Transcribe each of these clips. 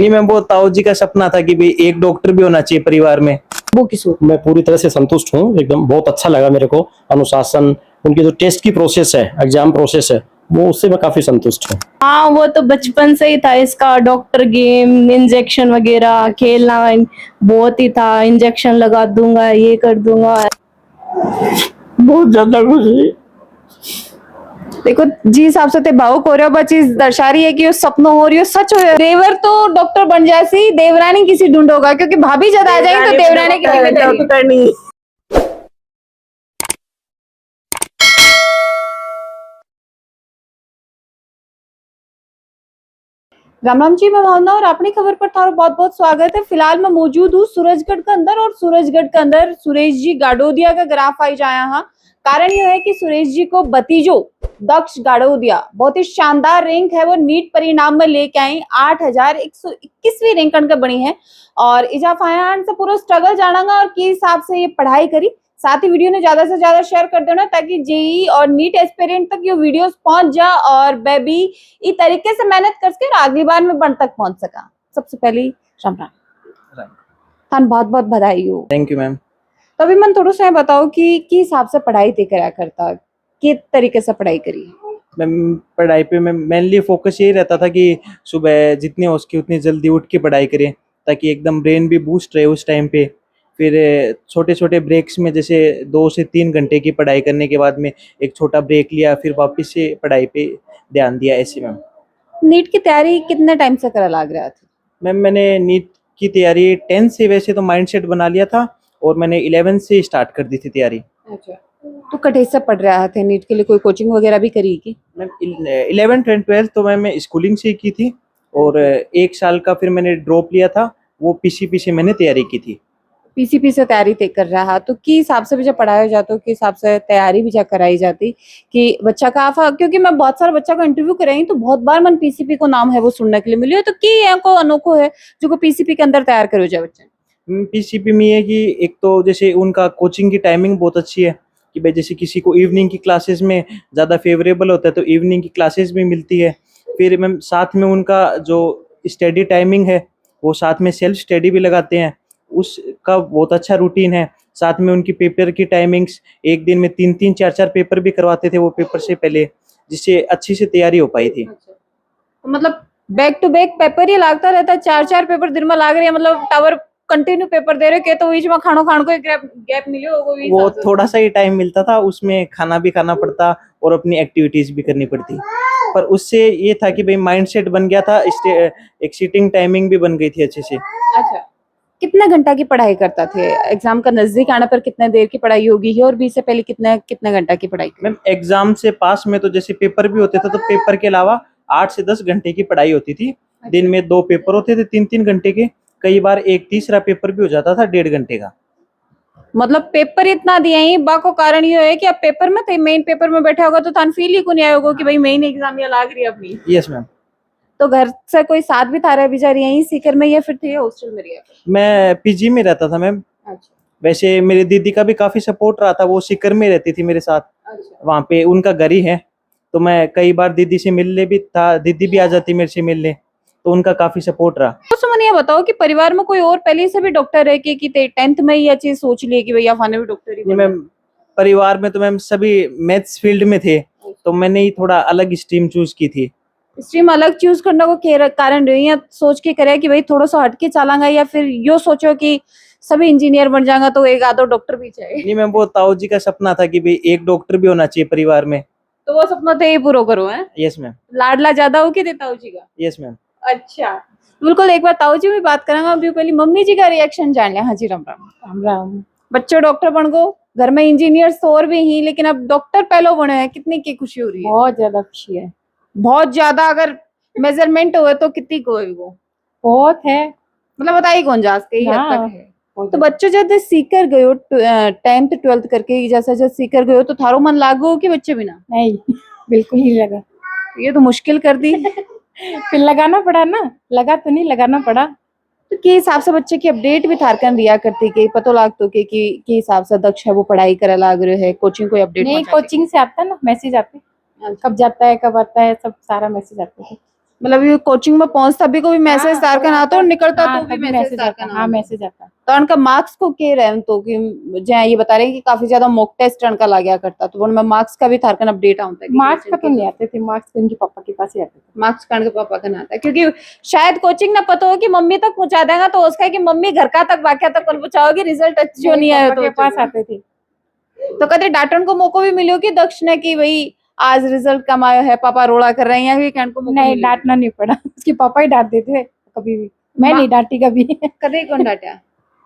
नहीं मैम, वो ताऊ जी का सपना था कि भाई एक डॉक्टर भी होना चाहिए परिवार में। वो किस वक्त? मैं पूरी तरह से संतुष्ट हूँ, एकदम बहुत अच्छा लगा मेरे को। अनुशासन, उनकी जो टेस्ट की प्रोसेस है, एग्जाम प्रोसेस है, वो उससे मैं काफी संतुष्ट हूँ। हाँ, वो तो बचपन से ही था इसका। डॉक्टर गेम, इंजेक्शन वगैरह खेलना बहुत ही था। इंजेक्शन लगा दूंगा, ये कर दूंगा। बहुत ज्यादा खुशी। देखो जी हिसाब से ते भावुक हो रहे हो, चीज दर्शा रही है कि वो सपनों हो रही हो सच हो। देवर तो डॉक्टर बन जासी, देवरानी किसी ढूंढोगा, क्योंकि भाभी जब आ जाएंगे तो देवरानी की जिम्मेदारी। राम राम जी, मैं भावना और अपनी खबर पर थारो बहुत बहुत स्वागत है। फिलहाल मैं मौजूद हूँ सूरजगढ़ के अंदर, और सूरजगढ़ के अंदर सुरेश जी गाड़ोदिया का ग्राफ आई जाया। हाँ, कारण यह है कि सुरेश जी को भतीजो दक्ष गाड़ोदिया बहुत ही शानदार रैंक है, वो नीट परिणाम में लेके आई 8121वीं रैंक का बनी है। और इजाफायान से पूरा स्ट्रगल जानागा और किस हिसाब से ये पढ़ाई करी। साथ ही वीडियो ने ज्यादा से ज्यादा शेयर कर देना ताकि जेई और नीट एस्पिरेंट तक ये वीडियोस पहुंच जा और बेबी इस तरीके से मेहनत करके अगली बार में बन तक पहुंच सका। सबसे पहले राम राम, थान बहुत बहुत बधाई हो। Thank you ma'am. तो अभी मन थोड़ा सा बताओ कि हिसाब से पढ़ाई ते करा करता, किस तरीके से पढ़ाई करी? मैम पढ़ाई पे मैं मेनली फोकस यही रहता था कि सुबह जितनी हो सके उतनी जल्दी उठ के पढ़ाई करें, ताकि एकदम ब्रेन भी बूस्ट रहे उस टाइम पे। फिर छोटे छोटे ब्रेक्स में, जैसे 2 से 3 घंटे की पढ़ाई करने के बाद में एक छोटा ब्रेक लिया, फिर वापस से पढ़ाई पे ध्यान दिया, ऐसे मैम। नीट की तैयारी कितने टाइम से करा लग रहा था? मैम मैंने नीट की तैयारी 10th से वैसे तो माइंडसेट बना लिया था, और मैंने 11th से स्टार्ट कर दी थी तैयारी। अच्छा, तो कटे से पढ़ रहा थे नीट के लिए? कोई कोचिंग वगैरह भी करी की? मैम 11th एंड 12th तो मैं स्कूलिंग से ही की थी, और 1 साल का फिर मैंने ड्रॉप लिया था, वो पीसीपी से मैंने तैयारी की थी। पीसीपी से तैयारी तय कर रहा, तो किस हिसाब से भी जब पढ़ाया जाता, किस हिसाब से तैयारी भी जब कराई जाती कि बच्चा का आफा? क्योंकि मैं बहुत सारे बच्चा का इंटरव्यू कराई तो बहुत बार मन पीसीपी को नाम है वो सुनने के लिए मिली है, तो की को अनोखो है जो को पीसीपी के अंदर तैयार करो जाए बच्चे? पीसीपी में ये कि एक तो जैसे उनका कोचिंग की टाइमिंग बहुत अच्छी है, कि भाई जैसे किसी को इवनिंग की क्लासेस में ज़्यादा फेवरेबल होता है तो इवनिंग की क्लासेस भी मिलती है। फिर मैम साथ में उनका जो स्टडी टाइमिंग है, वो साथ में सेल्फ स्टडी भी लगाते हैं, उसका बहुत अच्छा रूटीन है। साथ में उनकी पेपर की टाइमिंग्स, एक दिन में 3-3 4-4 पेपर भी करवाते थे वो पेपर से पहले, जिससे अच्छी से तैयारी हो पाई थी। तो मतलब बैक टू बैक पेपर ही लागता रहता है? 4-4 पेपर दिन में लाग रही है, मतलब टावर कंटिन्यू पेपर दे रहे के? तो बीच में खानो खान को गैप मिले होगा? वो थोड़ा सा ही टाइम मिलता था, उसमें खाना भी खाना पड़ता और अपनी एक्टिविटीज भी करनी पड़ती, पर उससे ये था कि भाई माइंडसेट बन गया था, एक सीटिंग टाइमिंग भी बन गई थी अच्छे से। अच्छा, कितना घंटा की पढ़ाई करता थे? एग्जाम का नजदीक आने पर कितने देर की पढ़ाई होगी है, और बीच से पहले कितने कितने घंटा की पढ़ाई? मैम एग्जाम से पास में तो जैसे पेपर भी होते थे, तो पेपर के अलावा 8 से 10 घंटे की पढ़ाई होती थी। दिन में 2 पेपर होते थे 3-3 घंटे के, कई बार एक तीसरा पेपर भी हो जाता था 1.5 घंटे का। मतलब पेपर इतना दिया ही बाको कारण ये है कि अब पेपर में थे, मेन पेपर में बैठा होगा तो थान फील ही को नहीं आएगा कि भाई मेन एग्जाम या लाग रही है अपनी। Yes ma'am. तो घर से कोई साथ भी था रहा बेचारी यहीं सीकर में, या फिर थे हॉस्टल में रहा? मैं पीजी में रहता था मैम। अच्छा वैसे मेरी दीदी का भी काफी सपोर्ट रहा था, वो सीकर में रहती थी मेरे साथ, अच्छा। वहाँ पे उनका घर ही है, तो मैं कई बार दीदी से मिलने भी था, दीदी भी आ जाती मेरे से मिलने, तो उनका काफी सपोर्ट रहा। तो सुमन ये बताओ कि परिवार में कोई और पहले से भी डॉक्टर है कि 10th में ये चीज सोच ली कि भैया फाने भी डॉक्टर ही नहीं बनना? मैम, परिवार में तो मैम सभी मैथ्स फील्ड में थे, तो मैंने ही थोड़ा अलग स्ट्रीम चूज की थी। स्ट्रीम अलग चूज करने को कारण रही है सोच के करे कि भाई थोड़ा सा हटके चलांगा, या फिर यो सोचो कि सभी इंजीनियर बन जाएगा तो एक आधो डॉक्टर भी चाहिए? नहीं मैम, वो ताऊ जी का सपना था कि भाई एक डॉक्टर भी होना चाहिए परिवार में। तो वो सपना तो ये पूरा करो है? Yes ma'am. लाडला ज्यादा हो के ताऊ जी का? Yes ma'am. अच्छा, बिल्कुल। एक बार ताऊ जी भी बात करेंगे, अभी पहले मम्मी जी का रिएक्शन जान लिया। हाँ जी, राम राम। राम राम। बच्चों डॉक्टर बन गो, घर में इंजीनियर्स तो और भी ही, लेकिन अब डॉक्टर पहले बने हैं, कितनी की खुशी हो रही है? बहुत ज्यादा खुशी है। बहुत ज्यादा। अगर मेजरमेंट हुए तो कितनी को है वो? बहुत है। मतलब बताइए कौन जा के हद हाँ, तक है। तो बच्चों जब सीकर गए हो 10th 12th करके, जैसा जब सीकर गए हो तो थारो मन लागो कि बच्चे बिना? नहीं, बिल्कुल नहीं लगा। ये तो मुश्किल कर दी। फिर लगाना पड़ा ना, लगा तो नहीं, लगाना पड़ा। तो के हिसाब से बच्चे की अपडेट भी थारकन रिया करती के पतो लागतो के हिसाब से दक्ष है वो पढ़ाई करे लाग रहे है, कोचिंग कोई अपडेट? नहीं, कोचिंग से आता ना मैसेज आते, कब जाता है कब आता है, सब सारा मैसेज आते थे। मतलब ये कोचिंग में पहुंचता भी को भी मैसेज तार का ना तो और निकलता हाँ, तो भी तभी मैसेज तार आता का हाँ ना मैसेज आता तो उनका मार्क्स को के रहे तो कि जहाँ ये बता रहे हैं कि काफी ज्यादा मॉक टेस्ट उनका ला गया करता तो उनमें मार्क्स का भी थारकन अपडेट आता है मार्क्स का तो नहीं आते थे, मार्क्स तो इनके पापा के पास ही आते थे। मार्क्स कांड के पापा का ना आता है क्योंकि शायद कोचिंग ना पता हो कि मम्मी तक पहुंचा देगा तो उसका है कि मम्मी घर का तक वाक्य तक कौन पहुंचाओगी रिजल्ट अच्छो नहीं आया पापा तो के पास आते थे। तो कदे डांटन को मौको भी मिलो कि दक्ष ने कि भाई आज रिजल्ट कम आया है पापा रोड़ा कर रहे हैं या फिर कहने को मौको नहीं मिलो? डांटना नहीं पड़ा, उसके पापा ही डांटते थे कभी भी, मैं नहीं डांटी कभी। कदे कौन डांटा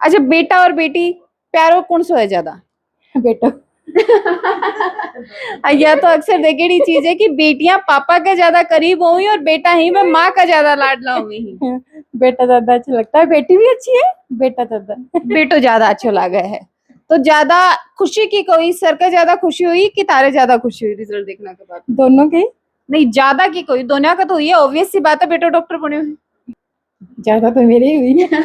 अच्छा बेटा और बेटी प्यारो कौन सो है ज्यादा बेटा यह तो अक्सर देखेड़ी चीज है कि बेटियां पापा के ज्यादा करीब हुई और बेटा ही में माँ का ज्यादा लाडला हुई बेटा ज्यादा अच्छा लगता है, बेटी भी अच्छी है, बेटा ज्यादा। बेटो ज्यादा अच्छो लगा है तो ज्यादा खुशी की कोई सर का ज्यादा खुशी हुई कि तारे ज्यादा खुशी हुई रिजल्ट देखने के बाद दोनों की नहीं ज्यादा की कोई दोनों का तो हुई है ऑब्वियस सी बात है बेटो डॉक्टर बने हुए ज्यादा तो मेरी ही हुई है।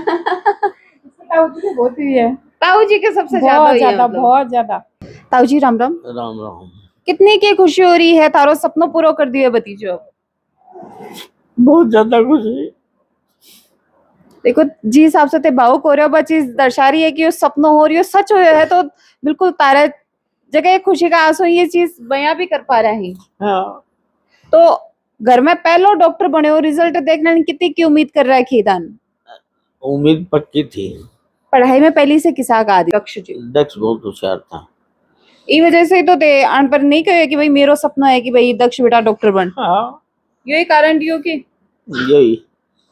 ताऊ जी की बहुत हुई है, ताऊ जी के सबसे ज्यादा बहुत हुई है ज्यादा मतलब। बहुत ज्यादा। ताऊ जी राम राम राम राम। कितनी की खुशी हो रही है तारो सपनों पूरा कर दिए भतीजो बहुत ज्यादा खुशी। देखो जी हिसाब से ते भावुक हो रहे हो बस चीज दर्शा रही है कि वो सपनों हो रही हो सच हो है तो बिल्कुल तारा जगह खुशी का आंसू ये चीज बयां भी कर पा रहे हैं हाँ तो घर में पहलो डॉक्टर बने हो रिजल्ट देखने की कितनी की उम्मीद कर रहा है खीदान उम्मीद पक्की थी। पढ़ाई में पहली से किसा का आदि दक्ष जी दक्ष बहुत होशियार था। ई वजह से तो ते आन पर नहीं कहे कि भाई मेरो सपना है कि भाई दक्ष बेटा डॉक्टर बन हाँ यही कारण दियो कि यही।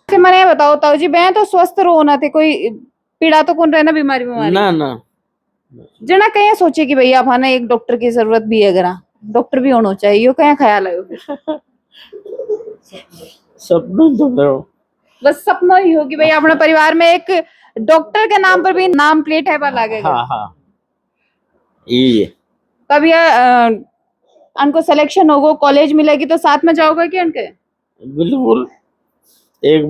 से मैंने ये बताओ ताऊ जी मैं तो स्वस्थ रोना थे कोई पीड़ा तो कौन रहना बीमारी बीमारी ना ना जना कहीं सोचे कि भैया अपना एक डॉक्टर की जरूरत भी है अगर डॉक्टर भी होना चाहिए यो कहीं ख्याल आयो सपना तो करो। बस सपना ही हो कि भाई अपने परिवार में एक डॉक्टर के नाम पर भी नाम प्लेट है पर लागेगा हाँ हाँ यही है। तब यह उनको सिलेक्शन होगा कॉलेज मिलेगी तो साथ में जाओगे क्या उनके बिल्कुल एक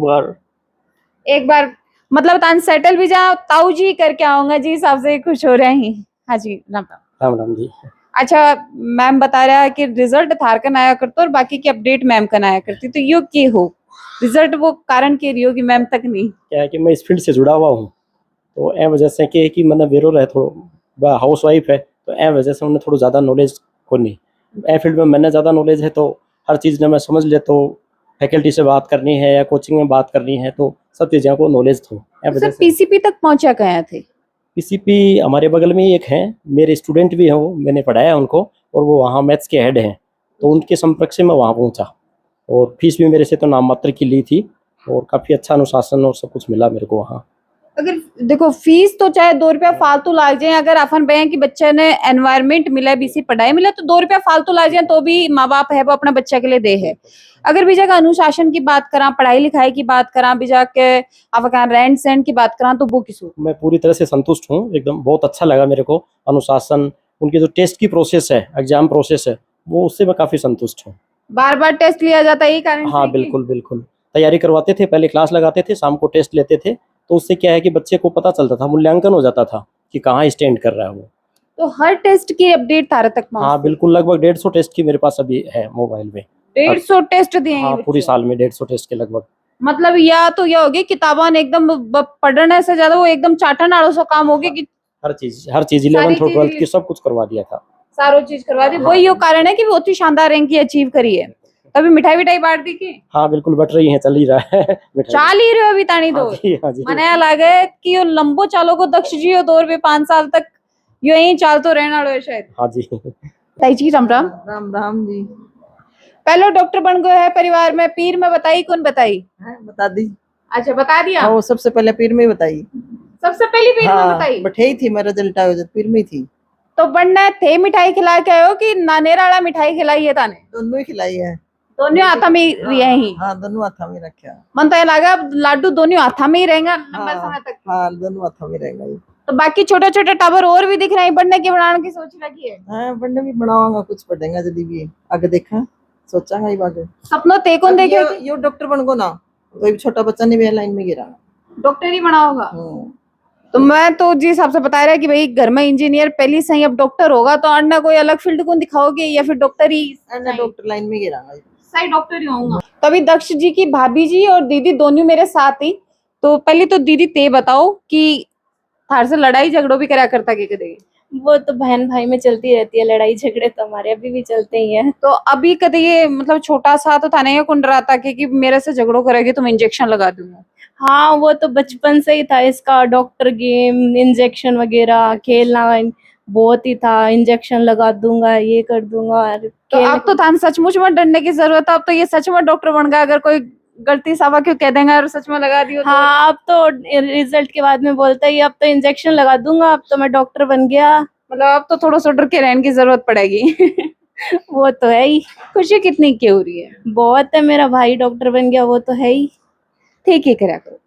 बार मतलब तान सेटल भी जाओ ताऊ जी करके आऊंगा जी हिसाब से खुश हो रहे हैं हाँ जी राम राम राम राम जी। अच्छा मैम बता रहा है कि रिजल्ट थारकन आया करता और बाकी की अपडेट मैम कन आया करती तो यो के हो रिजल्ट वो कारण के रही हो कि मैम तक नहीं क्या है कि मैं इस फील्ड से जुड़ा हुआ हूँ तो ए वजह से कि मैंने बेरो रहे थोड़ा हाउस वाइफ है तो ए वजह से उन्हें थोड़ा ज़्यादा नॉलेज को नहीं ए फील्ड में मैंने ज़्यादा नॉलेज है तो हर चीज़ ने मैं समझ ले तो फैकल्टी से बात करनी है या कोचिंग में बात करनी है तो सब चीज़ों को नॉलेज थो ए वजह सर से पीसीपी तक पहुंचा गया थे पीसीपी हमारे बगल में ही एक है मेरे स्टूडेंट भी हैं वो मैंने पढ़ाया उनको और वो वहाँ मैथ्स के हेड हैं तो उनके संपर्क से मैं वहाँ पहुँचा और फीस भी मेरे से तो नाम मात्र की ली थी और काफ़ी अच्छा अनुशासन और सब कुछ मिला मेरे को वहाँ। अगर देखो फीस तो चाहे 2 रुपया फालतू लाग जाए अगर अपन बैंक की बच्चे ने एनवायरमेंट मिला बीसी पढ़ाई मिला तो 2 रुपया फालतू लाग जाए तो भी माँ बाप है वो अपने बच्चे के लिए दे है अगर भी जगह अनुशासन की बात करा पढ़ाई लिखाई की बात करा भी जाके अब रहन सहन की बात करा तो वो किसू मैं पूरी तरह से संतुष्ट हूँ एकदम बहुत अच्छा लगा मेरे को अनुशासन उनकी जो टेस्ट की प्रोसेस है एग्जाम प्रोसेस है वो उससे मैं काफ़ी संतुष्ट हूँ। बार बार टेस्ट लिया जाता है यही कारण हाँ से कि- बिल्कुल बिल्कुल तैयारी करवाते थे पहले क्लास लगाते थे शाम को टेस्ट लेते थे तो उससे क्या है कि बच्चे को पता चलता था मूल्यांकन हो जाता था कि कहाँ स्टैंड कर रहा है वो। तो हर टेस्ट की अपडेट तारे तक हाँ बिल्कुल लगभग 150 टेस्ट की मेरे पास अभी है मोबाइल में। 150 टेस्ट दिए हैं हाँ ये पूरी बच्चों। साल में 150 टेस्ट के लगभग। मतलब या तो यह होगी किताबान एकदम पढ़ने से ज्यादा वो एकदम चाटन आड़ो सो काम होगी कि हर चीज 11th और 12th की सब कुछ करवा दिया था। सारो चीज करवा दी वही यो कारण है कि बहुत ही शानदार रैंक की अचीव करी है तभी मिठाई विठाई बांट दी की हाँ बिल्कुल बट रही है चल ही रहा है मिठाई। चाल ही रहे हो अभी तानी हाँ दो जी हाँ जी। मने लगे कि यो लंबो चालो को दक्ष जी हो 2 रुपये 5 साल तक यो यही चाल तो रहना है शायद। हाँ जी ताई जी राम राम राम राम जी। पहले डॉक्टर बन गए है परिवार में पीर में बताई कौन बताई बता दी। अच्छा बता दिया हाँ वो सबसे पहले पीर में ही बताई। सबसे पहली पीर में बताई बठेई थी मैं रिजल्ट आयो जब पीर में ही थी। तो बनना थे मिठाई खिला के आयो कि नानेरा वाला मिठाई खिलाई है ताने दोनों ही खिलाई है। दोनों हाथा में ही रिया ही हाँ दोनों हाथा में रखा। मन तो ये लगा लाडू दोनों हाथा में ही रहेगा लंबा समय तक। हाँ दोनों हाथा में रहेगा ये। तो बाकी छोटे छोटे टावर और भी दिख रहे हैं बनने की बनाने की सोच लगी है। हाँ बनने भी बनाऊंगा कुछ पढ़ेगा यदि भी आगे देखा सोचा ही आगे। सपनों ते कौन देखे यो डॉक्टर बन गो ना कोई छोटा बच्चा नहीं भी लाइन में गिरा। डॉक्टर ही बना होगा। तो मैं तो जिस हिसाब से बता रहा है कि भाई घर में इंजीनियर पहली से ही अब डॉक्टर होगा तो अन्ना कोई अलग फील्ड को दिखाओगे या फिर डॉक्टर ही डॉक्टर लाइन में गिरा। सही डॉक्टर ही होऊंगा। तो अभी दक्ष जी की भाभी जी और दीदी दोनों मेरे साथ ही। तो पहले तो दीदी ते बताओ कि थार से लड़ाई झगड़ो भी करा करता के कदे? वो तो बहन भाई में चलती रहती है, लड़ाई झगड़े तो हमारे अभी भी चलते ही हैं। तो अभी कदे ये मतलब छोटा सा तो था नहीं ये कुंड रहा था कि मेरे से झगड़ो करेगी तो मैं इंजेक्शन लगा दूंगा? हाँ, वो तो बचपन से ही था इसका, डॉक्टर गेम, इंजेक्शन वगैरह खेलना बहुत ही था, इंजेक्शन लगा दूंगा, ये कर दूंगा। तो अब तो थान सचमुच में डरने की जरूरत है, अब तो ये सच में डॉक्टर बन गया, अगर कोई गलती सावा क्यों कह देंगे और सच में लगा दियो तो? हाँ, अब तो रिजल्ट के बाद में बोलता है अब तो इंजेक्शन लगा दूंगा, अब तो मैं डॉक्टर बन गया। मतलब अब तो थोड़ा सा डर के रहने की जरूरत पड़ेगी। वो तो है ही। खुशी कितनी की हो रही है? बहुत है, मेरा भाई डॉक्टर बन गया, वो तो है ही। ठीक ही करा करो।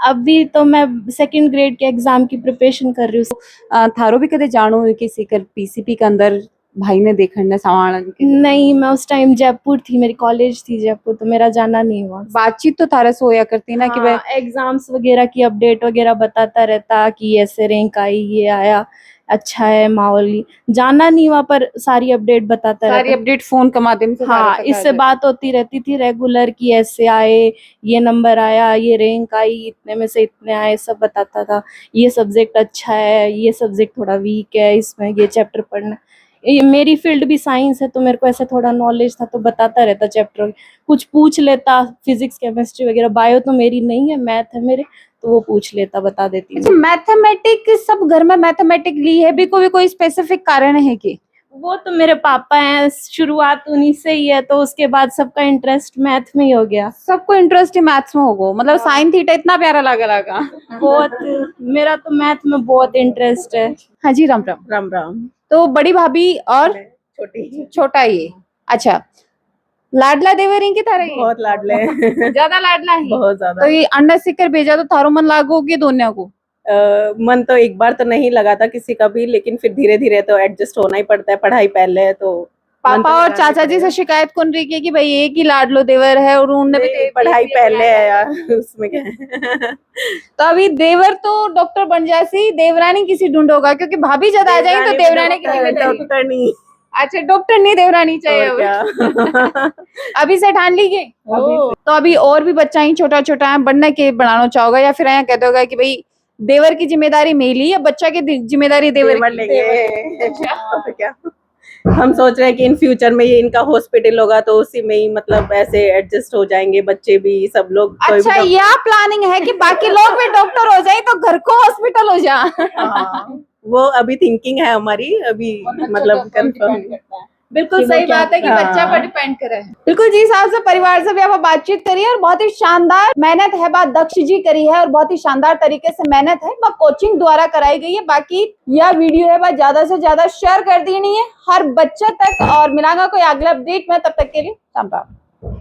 अभी तो मैं 2nd ग्रेड के एग्जाम की प्रिपरेशन कर रही हूँ। थारो भी कदे जानो है किसी कर पीसीपी के अंदर भाई ने देखने सामान नहीं, मैं उस टाइम जयपुर थी, मेरी कॉलेज थी जयपुर, तो मेरा जाना नहीं हुआ। बातचीत तो थारे से होया करती ना कि भाई एग्जाम्स वगैरह की अपडेट वगैरह बताता रहता कि ऐसे रैंक आई, ये आया, अच्छा है माहौल। जाना नहीं हुआ पर सारी अपडेट बताता सारी रहता। अपडेट फोन के माध्यम से हाँ, सारे पता इससे रहता। बात होती रहती थी रेगुलर कि ऐसे आए, ये नंबर आया, ये रैंक आई, इतने में से इतने आए, सब बताता था। ये सब्जेक्ट अच्छा है, ये सब्जेक्ट थोड़ा वीक है, इसमें ये चैप्टर पढ़ना। ये मेरी फील्ड भी साइंस है तो मेरे को ऐसे थोड़ा नॉलेज था, तो बताता रहता चैप्टर, कुछ पूछ लेता, फिजिक्स केमिस्ट्री वगैरह। बायो तो मेरी नहीं है, मैथ है मेरे, तो वो पूछ लेता, बता देती अच्छा, हूँ। मैथमेटिक्स सब घर में मैथमेटिक ली है भी, कोई स्पेसिफिक कारण है कि? वो तो मेरे पापा हैं, शुरुआत उन्हीं से ही है, तो उसके बाद सबका इंटरेस्ट मैथ में ही हो गया। सबको इंटरेस्ट ही मैथ्स में होगा, मतलब साइन थीटा इतना प्यारा लगा। बहुत, मेरा तो मैथ में बहुत इंटरेस्ट है। हाँ जी, राम राम। राम राम। तो बड़ी भाभी और छोटी छोटा ये, अच्छा, लाडला देवरी की तरह ही? बहुत लाडले हैं। ज्यादा लाडला है? बहुत ज्यादा। तो ये अंडा सिक्कर भेजा तो थारो मन लागो कि दोनों को? मन तो एक बार तो नहीं लगा था किसी का भी, लेकिन फिर धीरे धीरे तो एडजस्ट होना ही पड़ता है, पढ़ाई पहले है तो। मन पापा तो और लगाना चाचा जी से पड़ेगा। शिकायत कौन रही है कि भाई एक ही लाडलो देवर है और उनने भी नहीं, पढ़ाई पहले है यार, उसमें क्या है। तो अभी देवर तो डॉक्टर बन जासी, देवरानी किसी ढूंढोगा, क्योंकि भाभी जब आ जाएगी तो देवरानी की जिम्मेदारी। डॉक्टर नहीं। अच्छा, डॉक्टर नहीं, देवरानी चाहिए और अब। क्या। अभी से ठान लीजिए। तो अभी और भी बच्चा ही छोटा छोटा है, बनने के बनाना चाहोगा या फिर यहाँ कह दोगा कि भाई देवर की जिम्मेदारी मेरी या बच्चा की जिम्मेदारी देवर देवर की? लेंगे। और क्या। हम सोच रहे हैं कि इन फ्यूचर में ये इनका हॉस्पिटल होगा तो उसी में ही मतलब ऐसे एडजस्ट हो जाएंगे बच्चे भी, सब लोग। कोई भी अच्छा, यह प्लानिंग है कि बाकी लोग भी डॉक्टर हो जाए तो घर को हॉस्पिटल हो जाए? हाँ, वो अभी थिंकिंग है हमारी, अभी मतलब कंफर्म। बिल्कुल कि वो सही क्या- बात है कि बच्चा पर हाँ। डिपेंड करे। बिल्कुल जी, साहब से परिवार से भी आप बातचीत करी है और बहुत ही शानदार मेहनत है, बात दक्ष जी करी है और बहुत ही शानदार तरीके से मेहनत है, वह कोचिंग द्वारा कराई गई है। बाकी यह वीडियो है वह ज्यादा से ज्यादा शेयर कर देनी है हर बच्चे तक, और मिलांगा कोई अगला अपडेट में, तब तक के लिए राम राम।